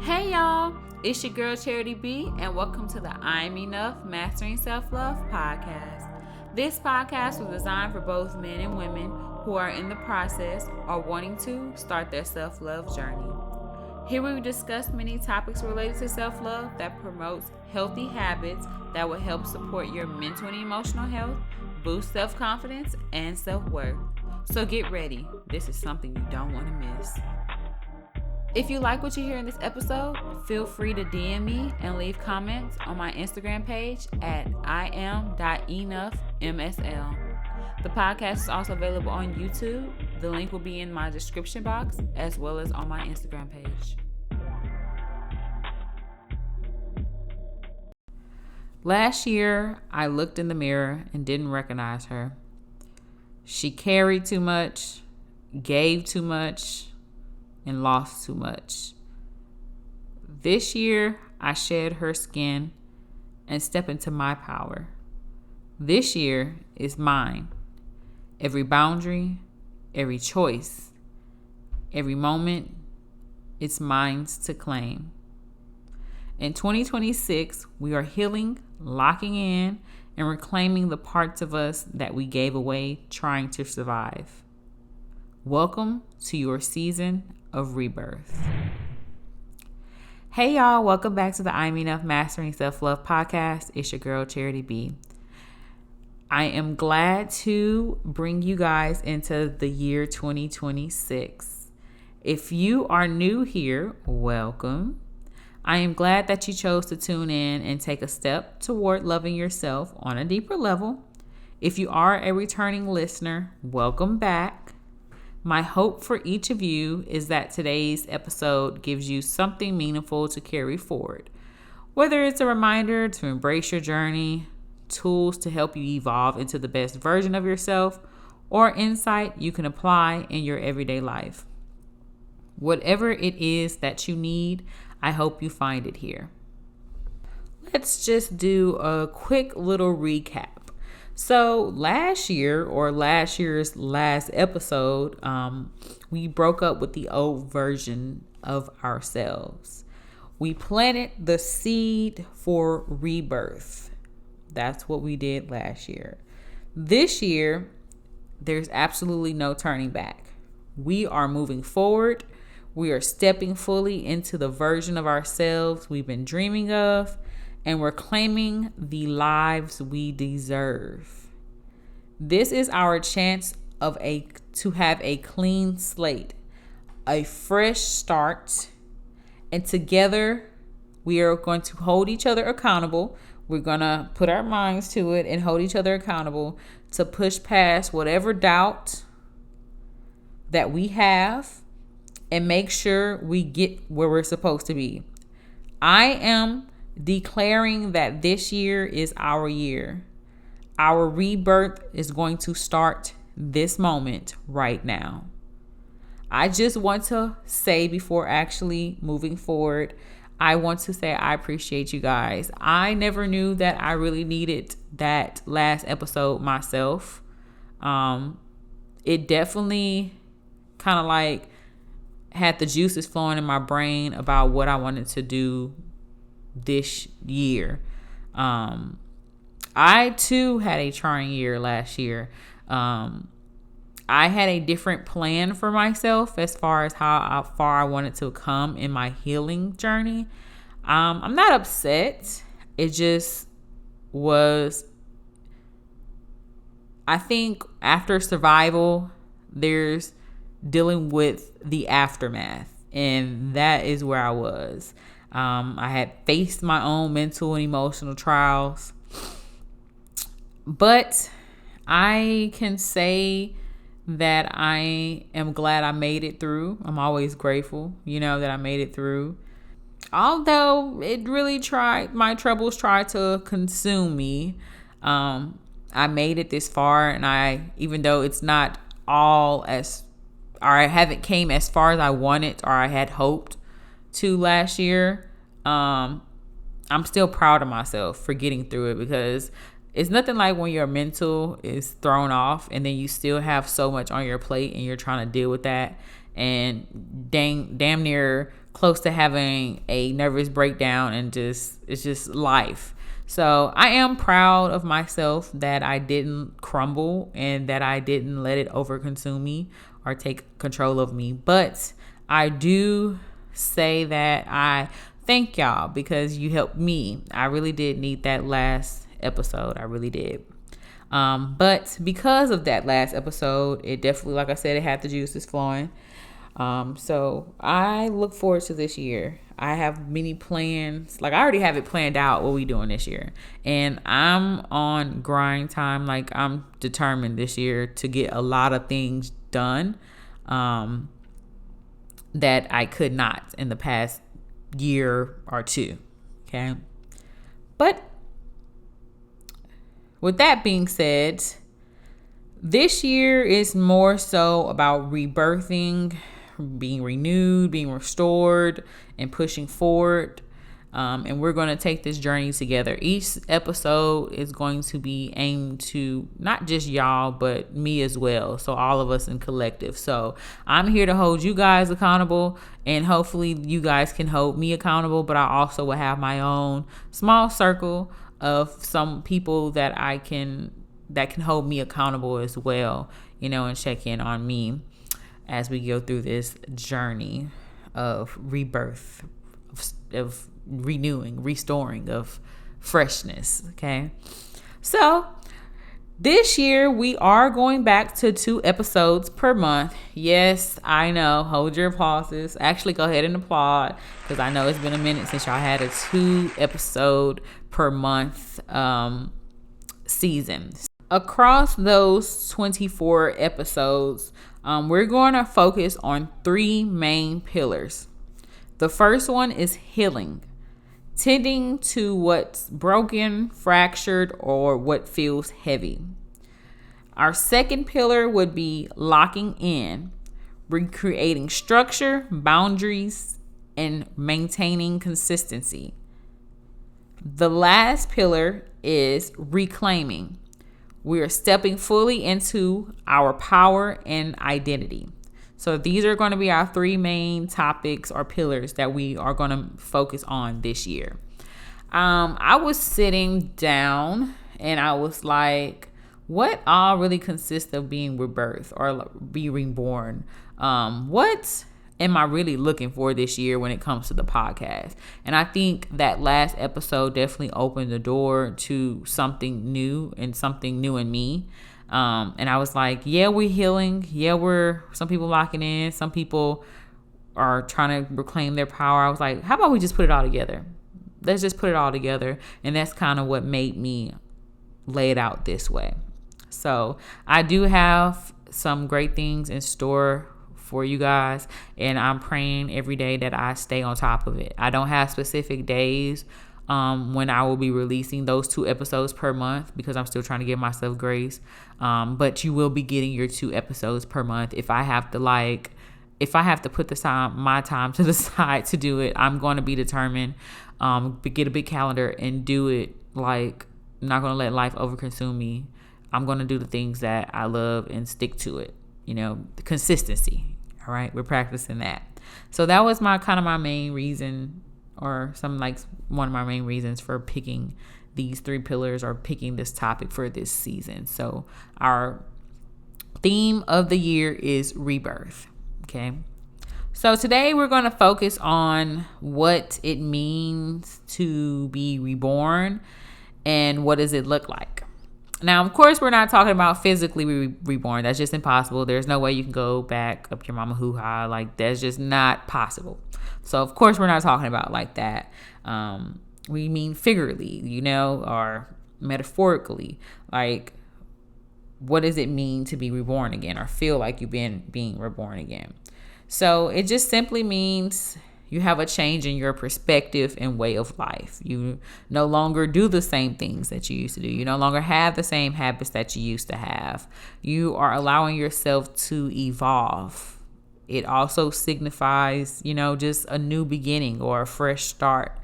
Hey y'all, it's your girl Charity B, and welcome to the I'm Enough Mastering Self-Love podcast. This podcast was designed for both men and women who are in the process or wanting to start their self-love journey. Here we discuss many topics related to self-love that promotes healthy habits that will help support your mental and emotional health, boost self-confidence, and self-worth. So get ready. This is something you don't want to miss. If you like what you hear in this episode, feel free to DM me and leave comments on my Instagram page at iam.enoughmsl. The podcast is also available on YouTube. The link will be in my description box as well as on my Instagram page. Last year, I looked in the mirror and didn't recognize her. She carried too much, gave too much, and lost too much. This year, I shed her skin and step into my power. This year is mine. Every boundary, every choice, every moment, it's mine to claim. In 2026, we are healing, locking in, and reclaiming the parts of us that we gave away trying to survive. Welcome to your season of rebirth. Hey y'all, welcome back to the I'm Enough Mastering Self-Love podcast. It's your girl Charity B. I am glad to bring you guys into the year 2026. If you are new here, welcome. I am glad that you chose to tune in and take a step toward loving yourself on a deeper level. If you are a returning listener, welcome back. My hope for each of you is that today's episode gives you something meaningful to carry forward. Whether it's a reminder to embrace your journey, tools to help you evolve into the best version of yourself, or insight you can apply in your everyday life. Whatever it is that you need, I hope you find it here. Let's just do a quick little recap. So last year's last episode, we broke up with the old version of ourselves. We planted the seed for rebirth. That's what we did last year. This year, there's absolutely no turning back. We are moving forward. We are stepping fully into the version of ourselves we've been dreaming of, and we're claiming the lives we deserve. This is our chance to have a clean slate, a fresh start, and together we are going to hold each other accountable. We're going to put our minds to it and hold each other accountable to push past whatever doubt that we have and make sure we get where we're supposed to be. I am declaring that this year is our year. Our rebirth is going to start this moment right now. I just want to say, before actually moving forward, I want to say I appreciate you guys. I never knew that I really needed that last episode myself. It definitely kind of like had the juices flowing in my brain about what I wanted to do this year. I too had a trying year last year. I had a different plan for myself as far as how far I wanted to come in my healing journey. I'm not upset. It just was, I think after survival, there's dealing with the aftermath. And that is where I was. I had faced my own mental and emotional trials. But I can say that I am glad I made it through. I'm always grateful, that I made it through. Although my troubles tried to consume me. I made it this far, and even though it's not I haven't came as far as I wanted or I had hoped to last year, I'm still proud of myself for getting through it, because it's nothing like when your mental is thrown off and then you still have so much on your plate and you're trying to deal with that. and damn near close to having a nervous breakdown, and it's just life. So I am proud of myself that I didn't crumble and that I didn't let it overconsume me or take control of me. But I do say that I thank y'all because you helped me. I really did need that last episode. I really did. But because of that last episode, it definitely, like I said, it had the juices flowing. So I look forward to this year. I have many plans. Like, I already have it planned out what we doing this year. And I'm on grind time. Like, I'm determined this year to get a lot of things done that I could not in the past year or two. Okay. But with that being said, this year is more so about rebirthing, being renewed, being restored, and pushing forward. And we're going to take this journey together. Each episode is going to be aimed to not just y'all, but me as well. So all of us in collective. So I'm here to hold you guys accountable, and hopefully you guys can hold me accountable. But I also will have my own small circle of some people that can hold me accountable as well, and check in on me as we go through this journey of rebirth, of renewing, restoring, of freshness. Okay. So this year we are going back to 2 episodes per month. Yes, I know. Hold your applauses. Actually, go ahead and applaud, because I know it's been a minute since y'all had a 2 episode per month season. Across those 24 episodes, we're going to focus on 3 main pillars. The first one is healing, tending to what's broken, fractured, or what feels heavy. Our second pillar would be locking in, recreating structure, boundaries, and maintaining consistency. The last pillar is reclaiming. We are stepping fully into our power and identity. So these are going to be our 3 main topics or pillars that we are going to focus on this year. I was sitting down and I was like, what all really consists of being rebirthed or be reborn? What am I really looking for this year when it comes to the podcast? And I think that last episode definitely opened the door to something new and something new in me. And I was like, yeah, we're healing. Yeah, we're some people locking in. Some people are trying to reclaim their power. I was like, how about we just put it all together? Let's just put it all together. And that's kind of what made me lay it out this way. So I do have some great things in store for you guys, and I'm praying every day that I stay on top of it. I don't have specific days when I will be releasing those 2 episodes per month, because I'm still trying to give myself grace. But you will be getting your 2 episodes per month. If I have to put my time to the side to do it, I'm going to be determined. Get a big calendar and do it. Like, I'm not going to let life overconsume me. I'm going to do the things that I love and stick to it. Consistency. All right, we're practicing that. So that was my main reason, or one of my main reasons for picking these 3 pillars or picking this topic for this season. So our theme of the year is rebirth. Okay. So today we're going to focus on what it means to be reborn and what does it look like. Now, of course, we're not talking about physically reborn. That's just impossible. There's no way you can go back up your mama hoo-ha. Like, that's just not possible. So, of course, we're not talking about like that. We mean figuratively, or metaphorically. Like, what does it mean to be reborn again, or feel like you've been being reborn again? So it just simply means you have a change in your perspective and way of life. You no longer do the same things that you used to do. You no longer have the same habits that you used to have. You are allowing yourself to evolve. It also signifies, just a new beginning or a fresh start.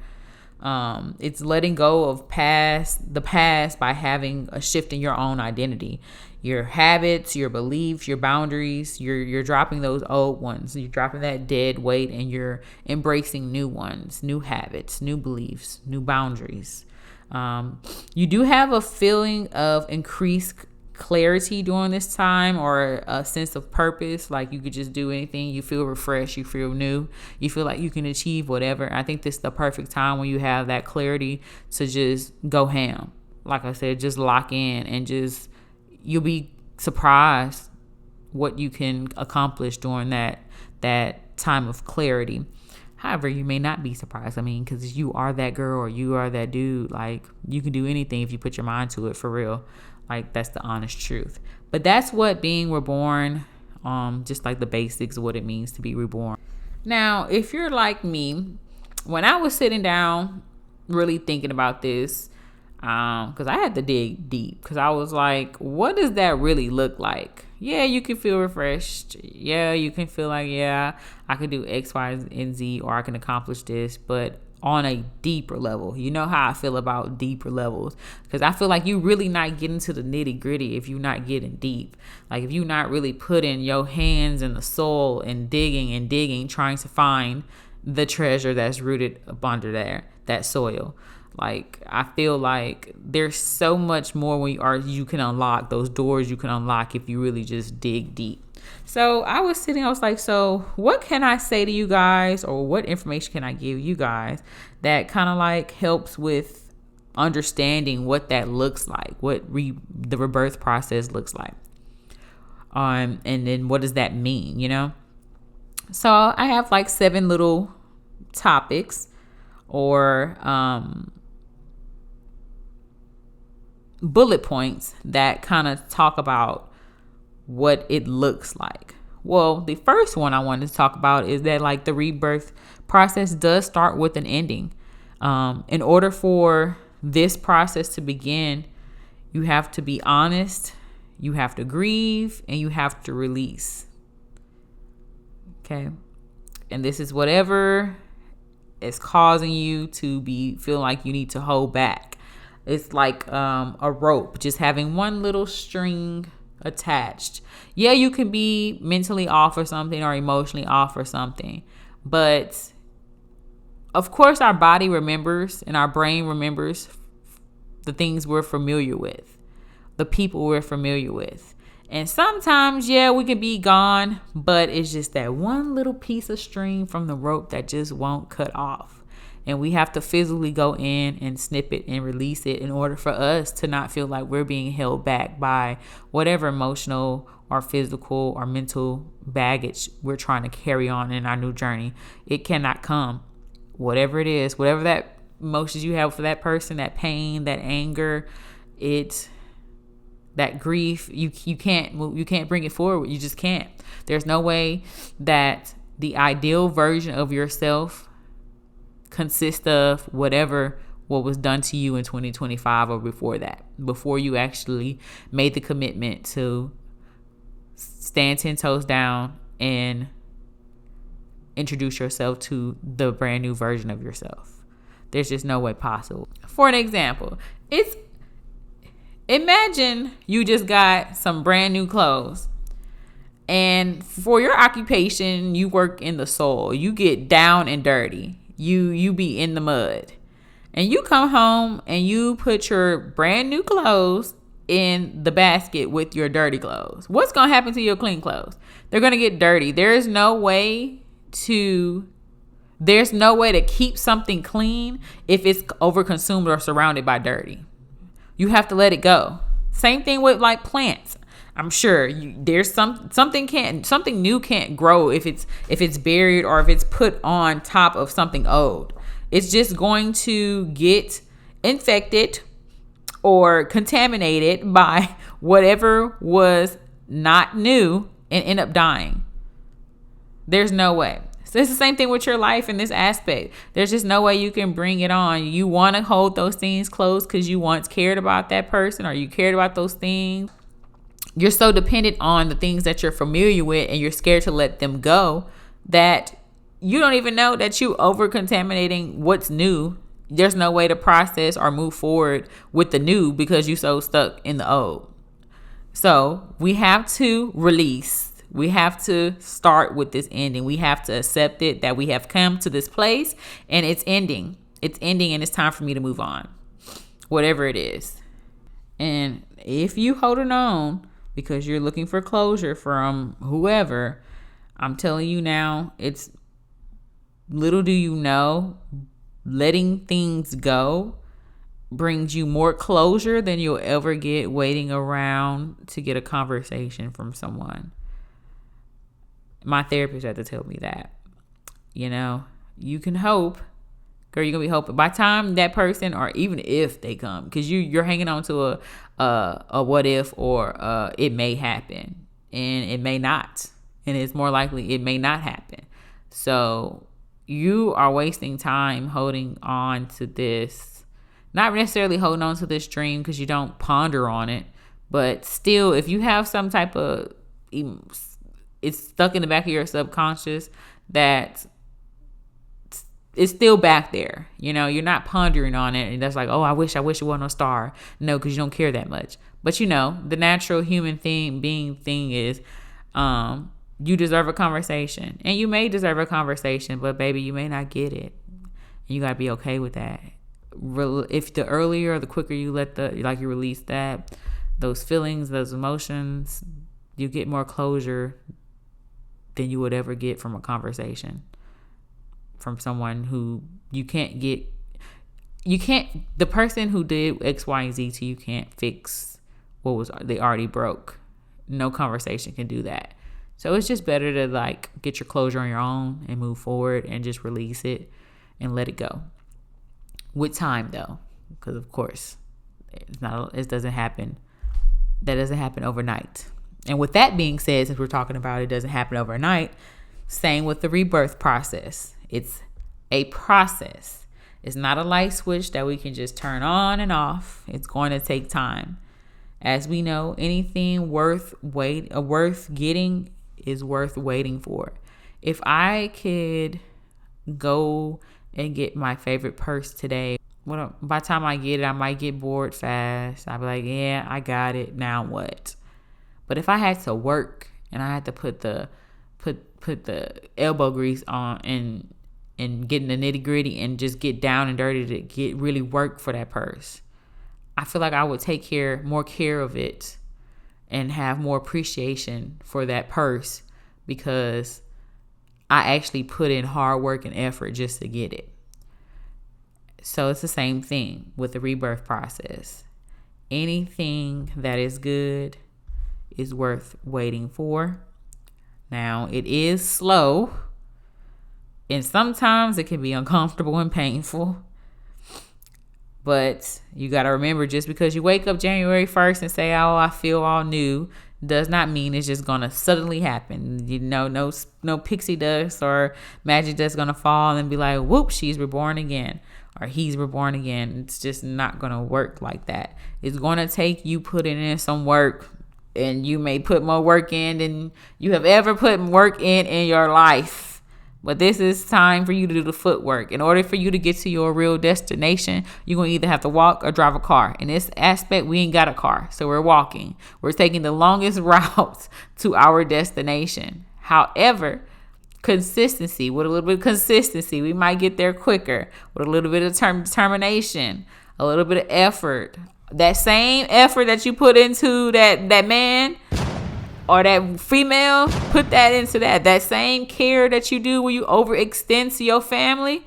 It's letting go of the past by having a shift in your own identity. your habits, your beliefs, your boundaries. You're dropping those old ones. You're dropping that dead weight, and you're embracing new ones, new habits, new beliefs, new boundaries. You do have a feeling of increased clarity during this time, or a sense of purpose. Like you could just do anything. You feel refreshed. You feel new. You feel like you can achieve whatever. I think this is the perfect time when you have that clarity to just go ham. Like I said, just lock in, and just, you'll be surprised what you can accomplish during that time of clarity. However, you may not be surprised. I mean, because you are that girl or you are that dude. Like, you can do anything if you put your mind to it, for real. Like, that's the honest truth. But that's what being reborn, just like the basics of what it means to be reborn. Now, if you're like me, when I was sitting down really thinking about this, because I had to dig deep, because I was like, what does that really look like? Yeah, you can feel refreshed. Yeah, you can feel like, yeah, I can do X, Y, and Z, or I can accomplish this, but on a deeper level. You know how I feel about deeper levels, because I feel like you really not getting to the nitty gritty if you're not getting deep. Like if you're not really putting your hands in the soil and digging, trying to find the treasure that's rooted up under there, that soil. Like, I feel like there's so much more you can unlock, those doors you can unlock if you really just dig deep. So I was like, so what can I say to you guys, or what information can I give you guys that kind of like helps with understanding what that looks like, what the rebirth process looks like. And then what does that mean, you know? So I have like 7 little topics, or bullet points that kind of talk about what it looks like. Well, the first one I wanted to talk about is that, like, the rebirth process does start with an ending. In order for this process to begin, you have to be honest, you have to grieve, and you have to release. Okay. And this is whatever is causing you to feel like you need to hold back. It's like a rope, just having one little string attached. Yeah, you can be mentally off or something, or emotionally off or something. But of course, our body remembers and our brain remembers the things we're familiar with, the people we're familiar with. And sometimes, yeah, we can be gone, but it's just that one little piece of string from the rope that just won't cut off. And we have to physically go in and snip it and release it in order for us to not feel like we're being held back by whatever emotional or physical or mental baggage we're trying to carry on in our new journey. It cannot come. Whatever it is, whatever that emotions you have for that person, that pain, that anger, that grief, you can't bring it forward. You just can't. There's no way that the ideal version of yourself consists of what was done to you in 2025 or before that, before you actually made the commitment to stand 10 toes down and introduce yourself to the brand new version of yourself. There's just no way possible. For an example, imagine you just got some brand new clothes, and for your occupation, you work in the soil, you get down and dirty. You be in the mud, and you come home and you put your brand new clothes in the basket with your dirty clothes. What's going to happen to your clean clothes? They're going to get dirty. There's no way to keep something clean if it's overconsumed or surrounded by dirty. You have to let it go. Same thing with like plants. I'm sure there's something new can't grow if it's buried or if it's put on top of something old. It's just going to get infected or contaminated by whatever was not new and end up dying. There's no way. So it's the same thing with your life in this aspect. There's just no way you can bring it on. You want to hold those things close because you once cared about that person, or you cared about those things. You're so dependent on the things that you're familiar with, and you're scared to let them go, that you don't even know that you over contaminating what's new. There's no way to process or move forward with the new because you're so stuck in the old. So we have to release. We have to start with this ending. We have to accept it that we have come to this place and it's ending. It's ending and it's time for me to move on. Whatever it is. And if you holding on because you're looking for closure from whoever, I'm telling you now, it's little do you know, letting things go brings you more closure than you'll ever get waiting around to get a conversation from someone. My therapist had to tell me that. You know, you can hope. Girl, you're going to be hoping. By the time that person, or even if they come, because you're hanging on to a what if, or it may happen. And it may not. And it's more likely it may not happen. So you are wasting time holding on to this. Not necessarily holding on to this dream because you don't ponder on it. But still, if you have some type of, it's stuck in the back of your subconscious that it's still back there. You know, you're not pondering on it. And that's like, oh, I wish it wasn't a star. No, because you don't care that much. But you know, the natural human thing is, you deserve a conversation. And you may deserve a conversation, but baby, you may not get it. And you got to be okay with that. If the earlier or the quicker you you release those feelings, those emotions, you get more closure than you would ever get from a conversation from someone who the person who did X, Y, and Z to you can't fix they already broke. No conversation can do that. So it's just better to get your closure on your own and move forward and just release it and let it go. With time though, because of course it doesn't happen. That doesn't happen overnight. And with that being said, since we're talking about it doesn't happen overnight, same with the rebirth process. It's a process. It's not a light switch that we can just turn on and off. It's going to take time. As we know, anything worth getting is worth waiting for. If I could go and get my favorite purse today, by the time I get it, I might get bored fast. I'd be like, yeah, I got it. Now what? But if I had to work and I had to put the elbow grease on and get in the nitty gritty and just get down and dirty to get really work for that purse, I feel like I would take more care of it and have more appreciation for that purse because I actually put in hard work and effort just to get it. So it's the same thing with the rebirth process. Anything that is good is worth waiting for. Now, it is slow, and sometimes it can be uncomfortable and painful. But you got to remember, just because you wake up January 1st and say, oh, I feel all new, does not mean it's just going to suddenly happen. You know, no pixie dust or magic dust going to fall and be like, whoop, she's reborn again. Or he's reborn again. It's just not going to work like that. It's going to take you putting in some work, and you may put more work in than you have ever put work in your life. But this is time for you to do the footwork. In order for you to get to your real destination, you're going to either have to walk or drive a car. In this aspect, we ain't got a car, so we're walking. We're taking the longest route to our destination. However, consistency, with a little bit of consistency, we might get there quicker. With a little bit of determination, a little bit of effort. That same effort that you put into that man or that female, put that into that. That same care that you do when you overextend to your family,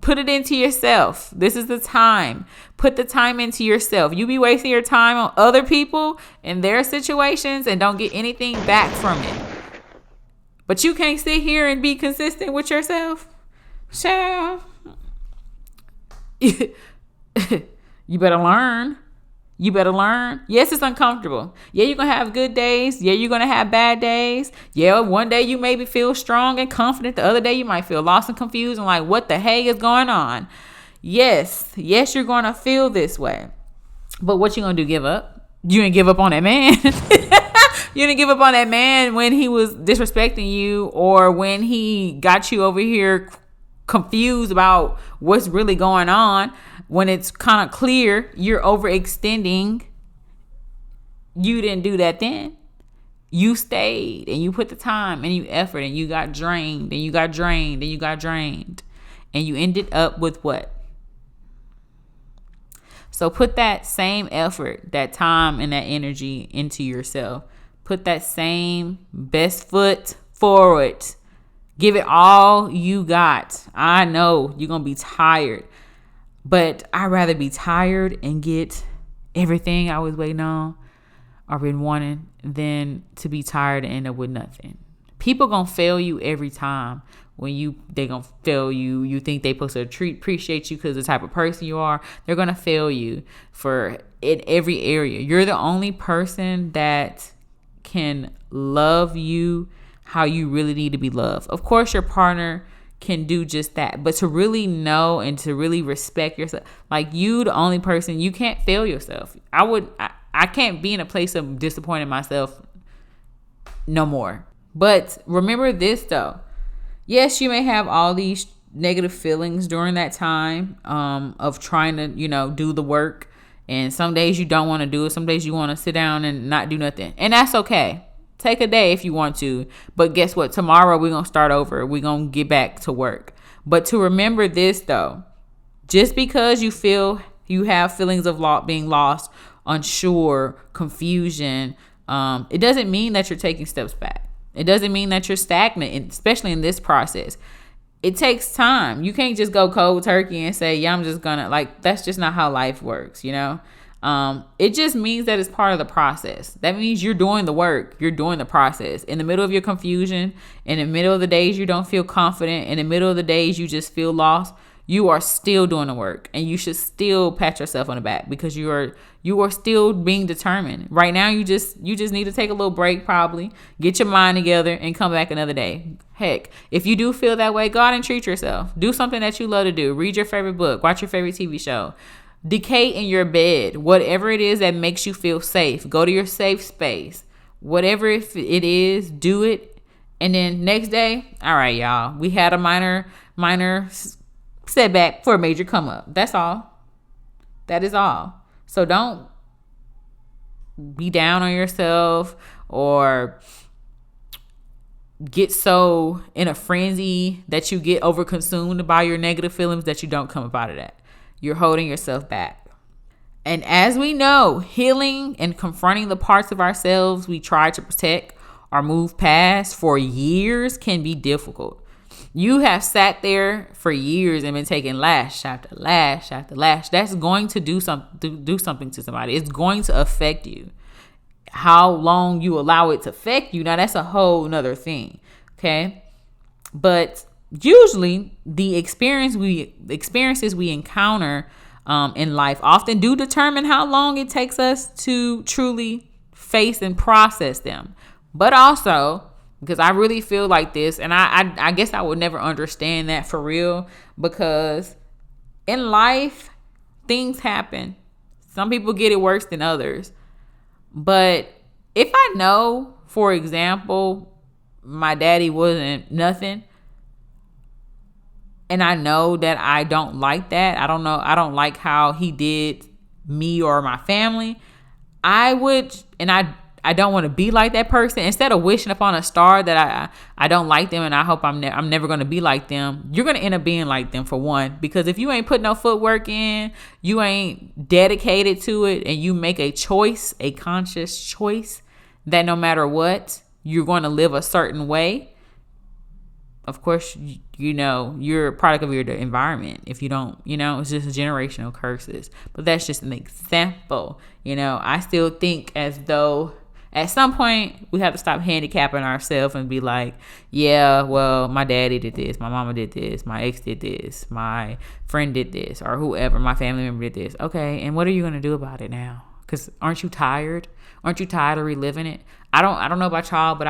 put it into yourself. This is the time. Put the time into yourself. You be wasting your time on other people and their situations and don't get anything back from it. But you can't sit here and be consistent with yourself. Child. You better learn. You better learn. Yes, it's uncomfortable. Yeah, you're going to have good days. Yeah, you're going to have bad days. Yeah, one day you maybe feel strong and confident. The other day you might feel lost and confused and like, what the heck is going on? Yes, you're going to feel this way. But what you going to do, give up? You didn't give up on that man. You didn't give up on that man when he was disrespecting you or when he got you over here confused about what's really going on. When it's kind of clear you're overextending You didn't do that then. You stayed and you put the time and you effort and you got drained and you got drained and you got drained. And you ended up with what? So put that same effort, that time and that energy into yourself. Put that same best foot forward. Give it all you got. I know you're going to be tired, but I'd rather be tired and get everything I was waiting on or been wanting than to be tired and end up with nothing. People going to fail you every time. When they going to fail you, you think they supposed to appreciate you because of the type of person you are. They're going to fail you in every area. You're the only person that can love you how you really need to be loved. Of course, your partner can do just that, but to really know and to really respect yourself, like you, the only person, you can't fail yourself. I can't be in a place of disappointing myself no more. But remember this though. Yes, you may have all these negative feelings during that time of trying to, do the work. And some days you don't want to do it. Some days you want to sit down and not do nothing. And that's okay. Take a day if you want to. But guess what? Tomorrow we're going to start over. We're going to get back to work. But to remember this, though, just because you feel you have feelings of being lost, unsure, confusion, it doesn't mean that you're taking steps back. It doesn't mean that you're stagnant, especially in this process. It takes time. You can't just go cold turkey and say, yeah, I'm just gonna, that's just not how life works, It just means that it's part of the process. That means you're doing the work. You're doing the process. In the middle of your confusion, in the middle of the days you don't feel confident, in the middle of the days you just feel lost, you are still doing the work, and you should still pat yourself on the back because you are still being determined. Right now, you just need to take a little break, probably get your mind together and come back another day. Heck, if you do feel that way, go out and treat yourself. Do something that you love to do. Read your favorite book. Watch your favorite TV show. Decay in your bed. Whatever it is that makes you feel safe. Go to your safe space. Whatever it is, do it. And then next day, all right, y'all, we had a minor setback for a major come up. That's all. That is all. So don't be down on yourself or get so in a frenzy that you get overconsumed by your negative feelings that you don't come up out of that. You're holding yourself back. And as we know, healing and confronting the parts of ourselves we try to protect or move past for years can be difficult. You have sat there for years and been taking lash after lash after lash. That's going to do something to somebody. It's going to affect you. How long you allow it to affect you, now that's a whole nother thing. Okay, but usually the experiences we encounter in life often do determine how long it takes us to truly face and process them. But also, because I really feel like this, and I guess I would never understand that for real, because in life, things happen. Some people get it worse than others. But if I know, for example, my daddy wasn't nothing, and I know that I don't like that, I don't like how he did me or my family, I would, and I don't want to be like that person. Instead of wishing upon a star that I don't like them and I hope I'm never going to be like them, you're going to end up being like them, for one. Because if you ain't put no footwork in, you ain't dedicated to it, and you make a choice, a conscious choice, that no matter what, you're going to live a certain way. Of course, you're a product of your environment. If you don't, it's just generational curses. But that's just an example. I still think as though at some point we have to stop handicapping ourselves and be like, yeah, well, my daddy did this, my mama did this, my ex did this, my friend did this, or whoever, my family member did this. Okay, and what are you going to do about it now? Because aren't you tired? Aren't you tired of reliving it? I don't know about y'all, but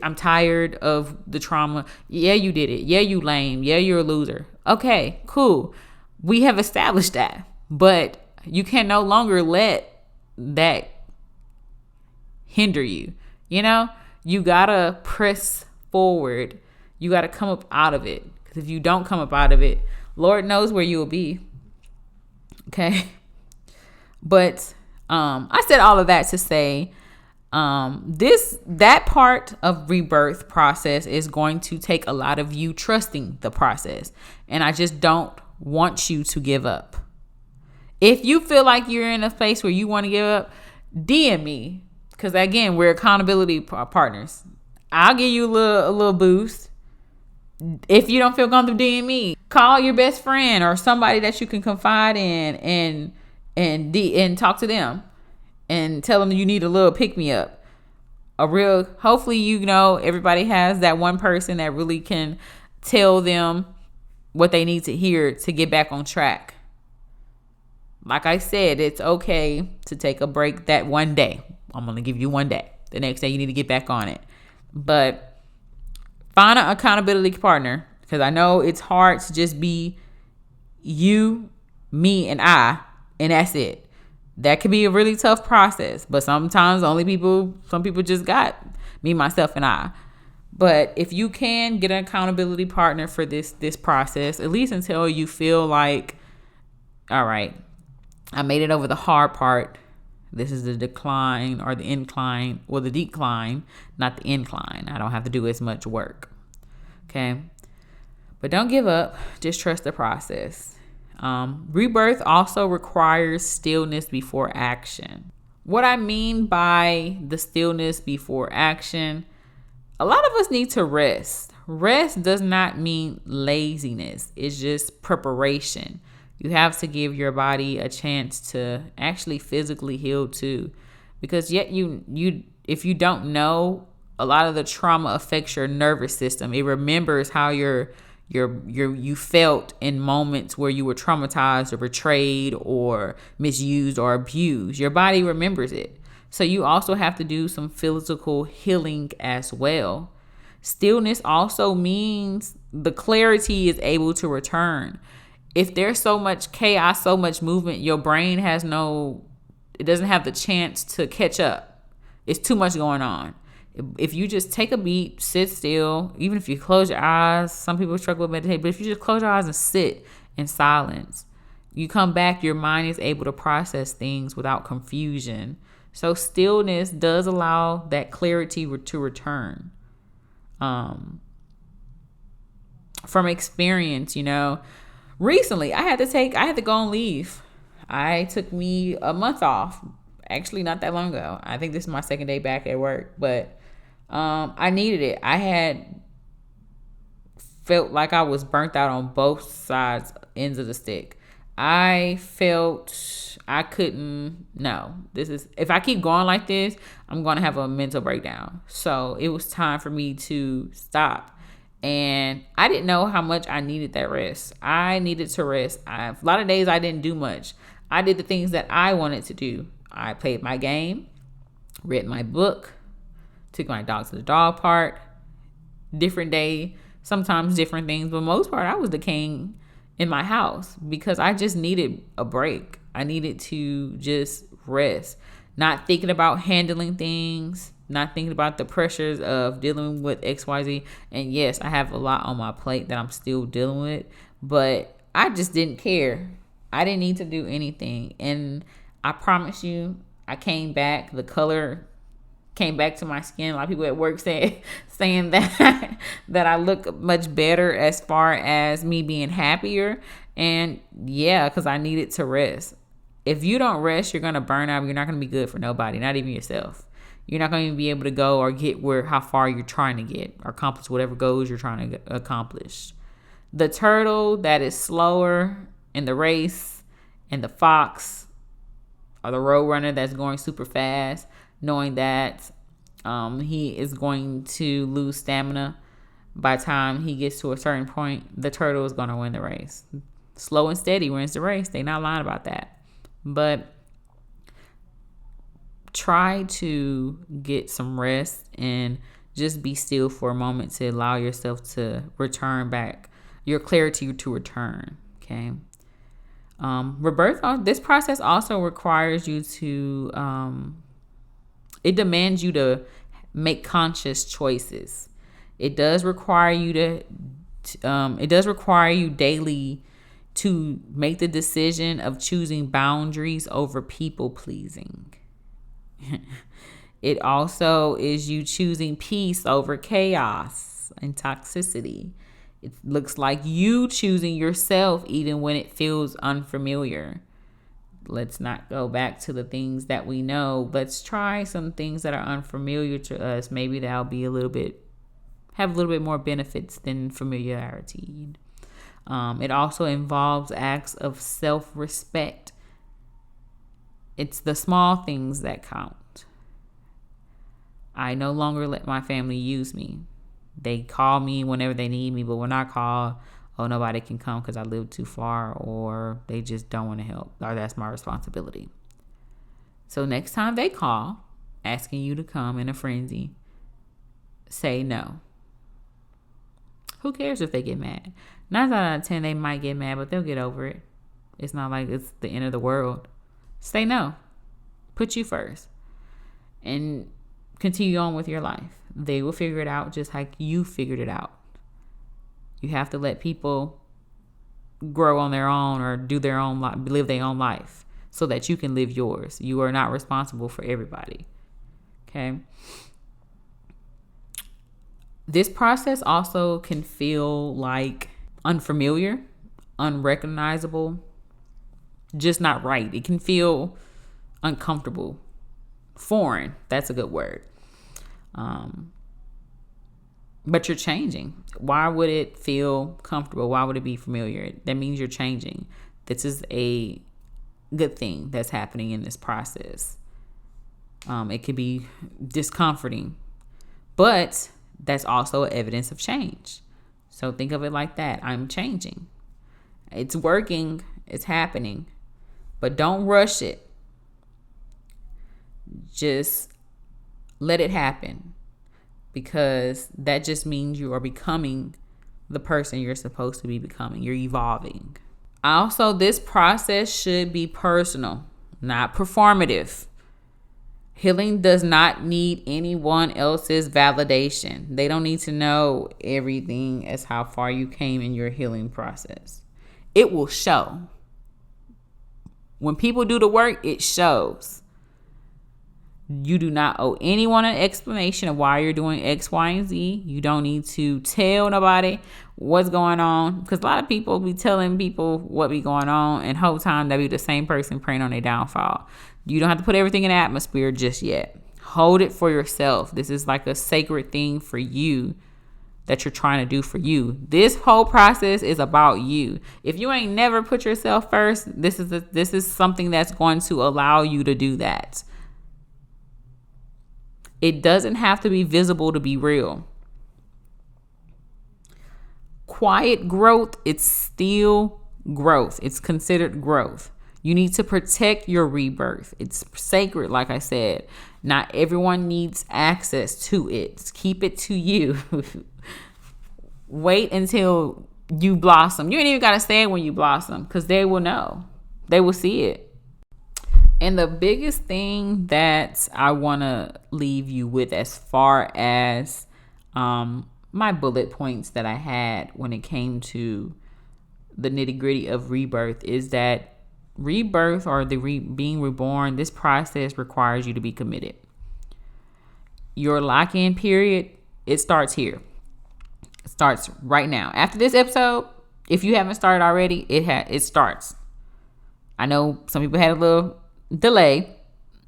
I'm tired of the trauma. Yeah, you did it. Yeah, you lame. Yeah, you're a loser. Okay, cool. We have established that. But you can no longer let that hinder you. You gotta press forward. You gotta come up out of it. Because if you don't come up out of it, Lord knows where you will be. Okay? But I said all of that to say, that part of rebirth process is going to take a lot of you trusting the process. And I just don't want you to give up. If you feel like you're in a place where you want to give up, DM me. Because again, we're accountability partners. I'll give you a little boost. If you don't feel comfortable, DM me. Call your best friend or somebody that you can confide in and talk to them. And tell them you need a little pick-me-up. Hopefully, everybody has that one person that really can tell them what they need to hear to get back on track. Like I said, it's okay to take a break that one day. I'm going to give you one day. The next day, you need to get back on it. But find an accountability partner, because I know it's hard to just be you, me, and I, and that's it. That can be a really tough process, but sometimes some people just got me, myself, and I. But if you can get an accountability partner for this process, at least until you feel like, all right, I made it over the hard part. This is the decline or the incline, or the decline, not the incline. I don't have to do as much work. Okay. But don't give up. Just trust the process. Rebirth also requires stillness before action. What I mean by the stillness before action, a lot of us need to rest. Rest does not mean laziness. It's just preparation. You have to give your body a chance to actually physically heal too. Because yet if you don't know, a lot of the trauma affects your nervous system. It remembers how you felt in moments where you were traumatized or betrayed or misused or abused. Your body remembers it. So you also have to do some physical healing as well. Stillness also means the clarity is able to return. If there's so much chaos, so much movement, your brain it doesn't have the chance to catch up. It's too much going on. If you just take a beat, sit still, even if you close your eyes, some people struggle with meditation, but if you just close your eyes and sit in silence, you come back, your mind is able to process things without confusion. So stillness does allow that clarity to return. From experience, recently I had to go on leave. I took me a month off. Actually, not that long ago. I think this is my second day back at work, but I needed it. I had felt like I was burnt out on both ends of the stick. I felt I couldn't, if I keep going like this, I'm going to have a mental breakdown. So it was time for me to stop. And I didn't know how much I needed that rest. I needed to rest. A lot of days I didn't do much. I did the things that I wanted to do. I played my game, read my book, took my dog to the dog park. Different day, sometimes different things, but most part I was the king in my house because I just needed a break. I needed to just rest, not thinking about handling things, not thinking about the pressures of dealing with XYZ. And yes, I have a lot on my plate that I'm still dealing with, but I just didn't care. I didn't need to do anything. And I promise you, I came back. The color came back to my skin. A lot of people at work saying that that I look much better as far as me being happier. And yeah, because I needed to rest. If you don't rest, you're going to burn out. You're not going to be good for nobody, not even yourself. You're not going to be able to go or get how far you're trying to get or accomplish whatever goals you're trying to accomplish. The turtle that is slower in the race and the fox or the road runner that's going super fast, knowing that he is going to lose stamina by the time he gets to a certain point, the turtle is going to win the race. Slow and steady wins the race. They're not lying about that. But try to get some rest and just be still for a moment to allow yourself to return back, your clarity to return. Okay. Rebirth, this process also requires you to, it demands you to make conscious choices. It does require you daily to make the decision of choosing boundaries over people pleasing. It also is you choosing peace over chaos and toxicity. It looks like you choosing yourself even when it feels unfamiliar. Let's not go back to the things that we know. Let's try some things that are unfamiliar to us. Maybe that'll be have a little bit more benefits than familiarity. It also involves acts of self-respect. It's the small things that count. I no longer let my family use me. They call me whenever they need me, but when I call, oh, nobody can come because I live too far, or they just don't want to help, or that's my responsibility. So next time they call, asking you to come in a frenzy, say no. Who cares if they get mad? 9 out of 10, they might get mad, but they'll get over it. It's not like it's the end of the world. Say no. Put you first. And continue on with your life. They will figure it out just like you figured it out. You have to let people grow on their own or do their own life, live their own life so that you can live yours. You are not responsible for everybody. Okay? This process also can feel like unfamiliar, unrecognizable, just not right. It can feel uncomfortable, foreign. That's a good word. But you're changing. Why would it feel comfortable? Why would it be familiar? That means you're changing. This is a good thing that's happening in this process. It could be discomforting, but that's also evidence of change. So think of it like that. I'm changing. It's working. It's happening. But don't rush it. Just let it happen, because that just means you are becoming the person you're supposed to be becoming. You're evolving. Also, this process should be personal, not performative. Healing does not need anyone else's validation. They don't need to know everything as how far you came in your healing process. It will show. When people do the work, it shows. You do not owe anyone an explanation of why you're doing X, Y, and Z. You don't need to tell nobody what's going on, because a lot of people be telling people what be going on, and whole time they be the same person praying on their downfall. You don't have to put everything in the atmosphere just yet. Hold it for yourself. This is like a sacred thing for you that you're trying to do for you. This whole process is about you. If you ain't never put yourself first, this is something that's going to allow you to do that. It doesn't have to be visible to be real. Quiet growth, it's still growth. It's considered growth. You need to protect your rebirth. It's sacred, like I said. Not everyone needs access to it. Keep it to you. Wait until you blossom. You ain't even got to say it when you blossom, because they will know. They will see it. And the biggest thing that I want to leave you with as far as my bullet points that I had when it came to the nitty-gritty of rebirth is that rebirth, or being reborn, this process requires you to be committed. Your lock-in period, it starts here. It starts right now. After this episode, if you haven't started already, it starts. I know some people had a little delay.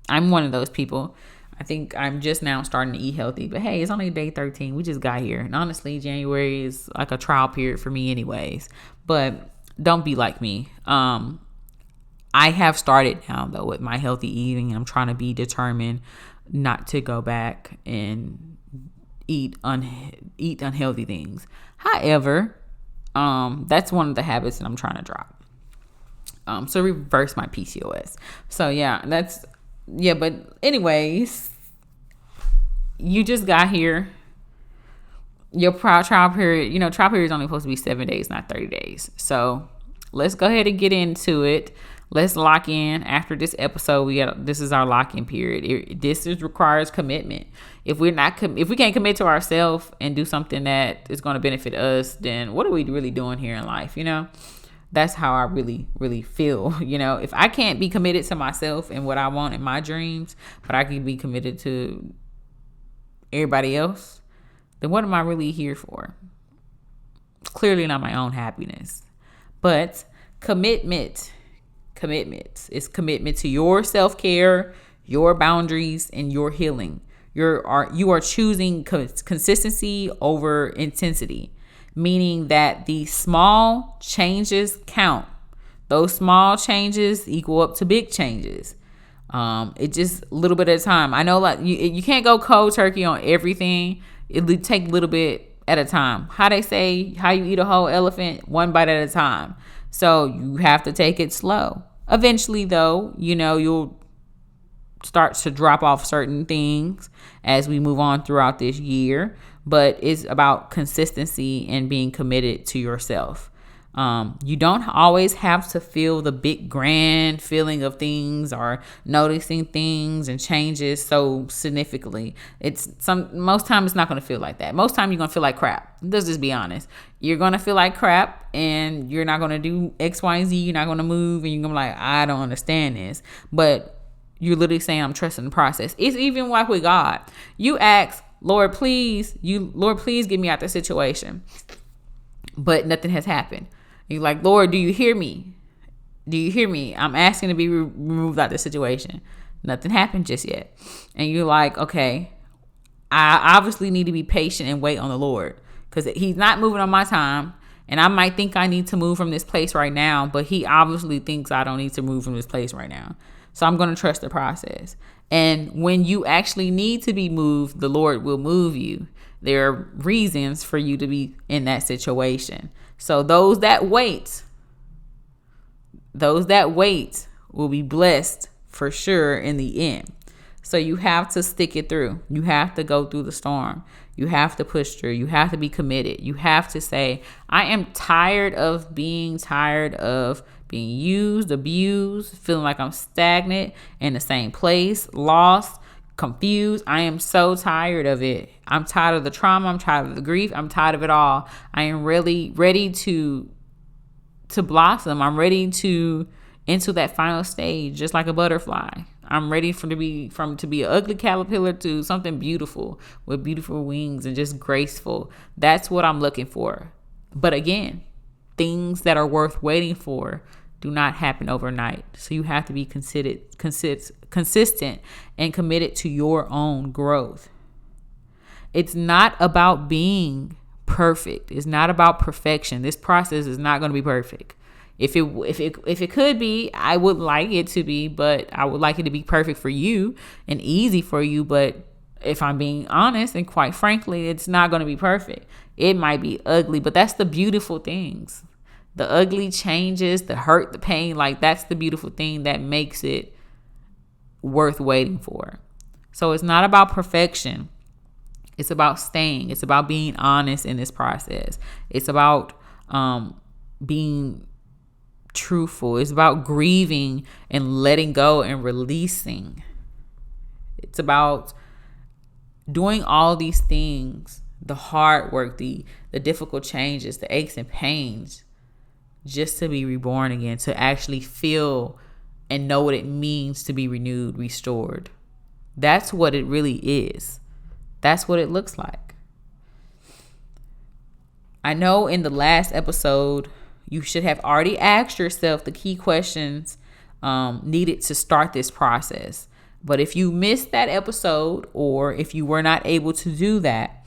I'm one of those people. I think I'm just now starting to eat healthy, but hey, it's only day 13. We just got here. And honestly, January is like a trial period for me anyways, but don't be like me. I have started now though with my healthy eating, and I'm trying to be determined not to go back and eat unhealthy things. However, that's one of the habits that I'm trying to drop. So reverse my PCOS. So but anyways, you just got here. Your trial period, trial period is only supposed to be 7 days, not 30 days. So let's go ahead and get into it. Let's lock in. After this episode, this is our lock-in period. This requires commitment. If we can't commit to ourselves and do something that is going to benefit us, then what are we really doing here in life? That's how I really, really feel. If I can't be committed to myself and what I want in my dreams, but I can be committed to everybody else, then what am I really here for? Clearly not my own happiness. But commitment is commitment to your self-care, your boundaries, and your healing. You are choosing consistency over intensity, meaning that the small changes count. Those small changes equal up to big changes. It just a little bit at a time. I know, like, you can't go cold turkey on everything. It'll take a little bit at a time. How they say, how you eat a whole elephant, one bite at a time. So you have to take it slow. Eventually, though, you'll start to drop off certain things as we move on throughout this year. But it's about consistency and being committed to yourself. You don't always have to feel the big grand feeling of things or noticing things and changes so significantly. Most time it's not going to feel like that. Most time you're going to feel like crap. Let's just be honest. You're going to feel like crap and you're not going to do X, Y, and Z. You're not going to move and you're going to be like, I don't understand this. But you're literally saying, I'm trusting the process. It's even like with God. You ask, Lord, please get me out the situation. But nothing has happened. You're like, Lord, do you hear me? Do you hear me? I'm asking to be removed out of the situation. Nothing happened just yet. And you're like, okay, I obviously need to be patient and wait on the Lord because he's not moving on my time. And I might think I need to move from this place right now, but he obviously thinks I don't need to move from this place right now. So I'm going to trust the process. And when you actually need to be moved, the Lord will move you. There are reasons for you to be in that situation. So those that wait will be blessed for sure in the end. So you have to stick it through. You have to go through the storm. You have to push through. You have to be committed. You have to say, I am tired of being used, abused, feeling like I'm stagnant in the same place, lost, confused. I am so tired of it. I'm tired of the trauma. I'm tired of the grief. I'm tired of it all. I am really ready to blossom. I'm ready to into that final stage, just like a butterfly. I'm ready to be an ugly caterpillar to something beautiful with beautiful wings and just graceful. That's what I'm looking for. But again, things that are worth waiting for do not happen overnight. So you have to be consistent and committed to your own growth. It's not about being perfect. It's not about perfection. This process is not going to be perfect. If it could be, I would like it to be, but I would like it to be perfect for you and easy for you. But if I'm being honest and quite frankly, it's not going to be perfect. It might be ugly, but that's the beautiful things. The ugly changes, the hurt, the pain, like that's the beautiful thing that makes it worth waiting for. So it's not about perfection. It's about staying. It's about being honest in this process. It's about being truthful. It's about grieving and letting go and releasing. It's about doing all these things, the hard work, the difficult changes, the aches and pains, just to be reborn again, to actually feel and know what it means to be renewed, restored. That's what it really is. That's what it looks like. I know in the last episode, you should have already asked yourself the key questions needed to start this process. But if you missed that episode or if you were not able to do that,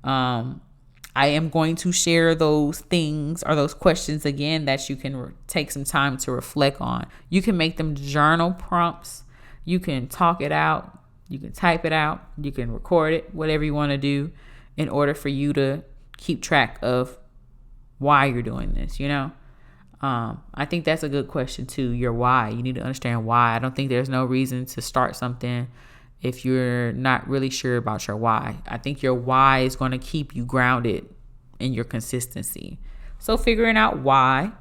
I am going to share those things or those questions again that you can take some time to reflect on. You can make them journal prompts. You can talk it out. You can type it out. You can record it, whatever you want to do in order for you to keep track of why you're doing this, I think that's a good question too. Your why. You need to understand why. I don't think there's no reason to start something if you're not really sure about your why. I think your why is going to keep you grounded in your consistency. So figuring out why.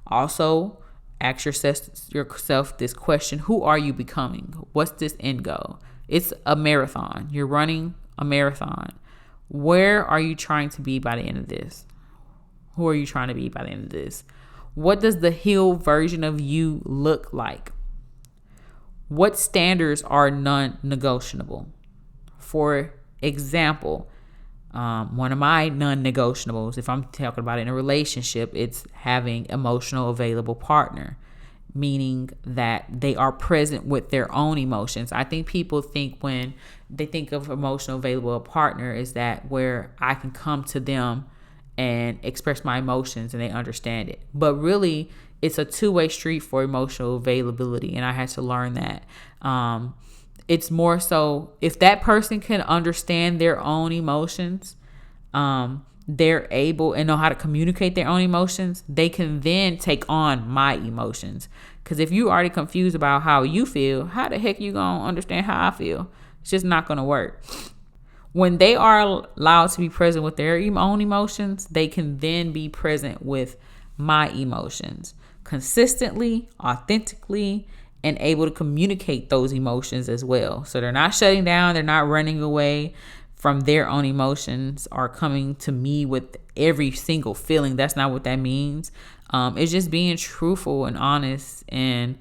Also, ask yourself this question. Who are you becoming? What's this end goal? It's a marathon. You're running a marathon. Where are you trying to be by the end of this? Who are you trying to be by the end of this? What does the healed version of you look like? What standards are non-negotiable? For example, one of my non-negotiables, if I'm talking about it in a relationship, it's having emotional available partner, meaning that they are present with their own emotions. I think people think when they think of emotional available partner is that where I can come to them and express my emotions and they understand it. But really, it's a two-way street for emotional availability, and I had to learn that. It's more so if that person can understand their own emotions, they're able and know how to communicate their own emotions, they can then take on my emotions. Because if you already confused about how you feel, how the heck you gonna understand how I feel? It's just not gonna work. When they are allowed to be present with their own emotions, they can then be present with my emotions consistently, authentically, and able to communicate those emotions as well. So they're not shutting down, they're not running away from their own emotions or coming to me with every single feeling. That's not what that means. It's just being truthful and honest and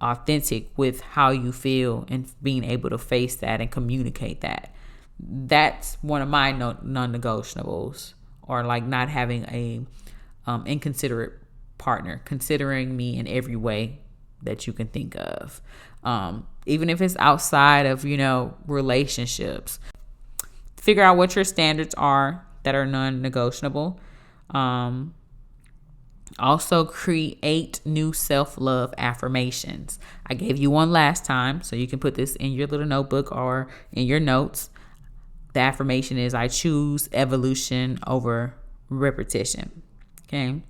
authentic with how you feel and being able to face that and communicate that. That's one of my non-negotiables, or like not having a inconsiderate partner, considering me in every way that you can think of, even if it's outside of relationships. Figure out what your standards are that are non-negotiable. Also create new self-love affirmations. I gave you one last time, so you can put this in your little notebook or in your notes. The affirmation is, I choose evolution over repetition. Okay.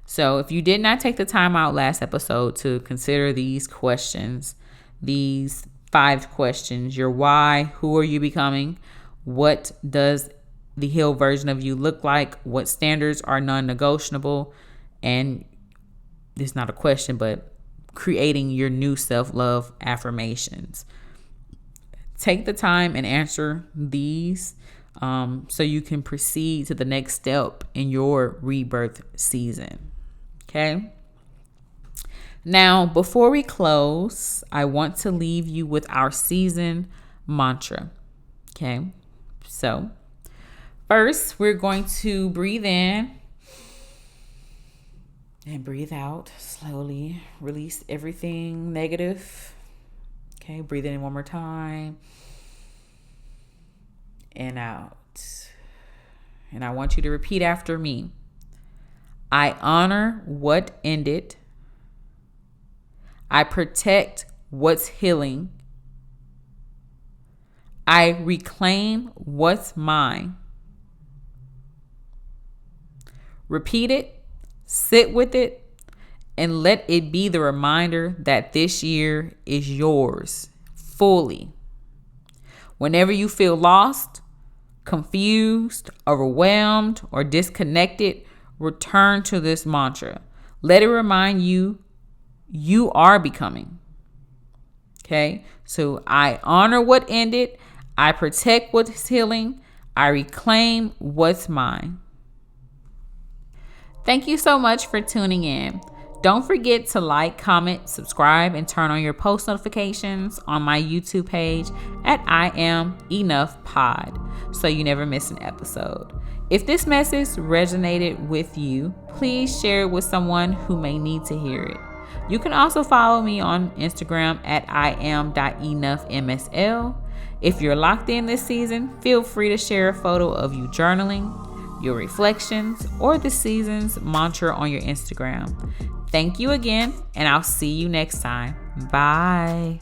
So if you did not take the time out last episode to consider these questions, these 5 questions, your why, who are you becoming? What does the healed version of you look like? What standards are non-negotiable? And it's not a question, but creating your new self-love affirmations. Take the time and answer these so you can proceed to the next step in your rebirth season. Okay. Now, before we close, I want to leave you with our season mantra. Okay. So first, we're going to breathe in and breathe out slowly. Release everything negative. Okay, breathe in one more time. And out. And I want you to repeat after me. I honor what ended. I protect what's healing. I reclaim what's mine. Repeat it, sit with it, and let it be the reminder that this year is yours fully. Whenever you feel lost, confused, overwhelmed, or disconnected, return to this mantra. Let it remind you you are becoming. Okay? So I honor what ended. I protect what's healing. I reclaim what's mine. Thank you so much for tuning in. Don't forget to like, comment, subscribe, and turn on your post notifications on my YouTube page at I Am Enough Pod so you never miss an episode. If this message resonated with you, please share it with someone who may need to hear it. You can also follow me on Instagram at iam.enoughmsl. If you're locked in this season, feel free to share a photo of you journaling, your reflections, or the season's mantra on your Instagram. Thank you again, and I'll see you next time. Bye.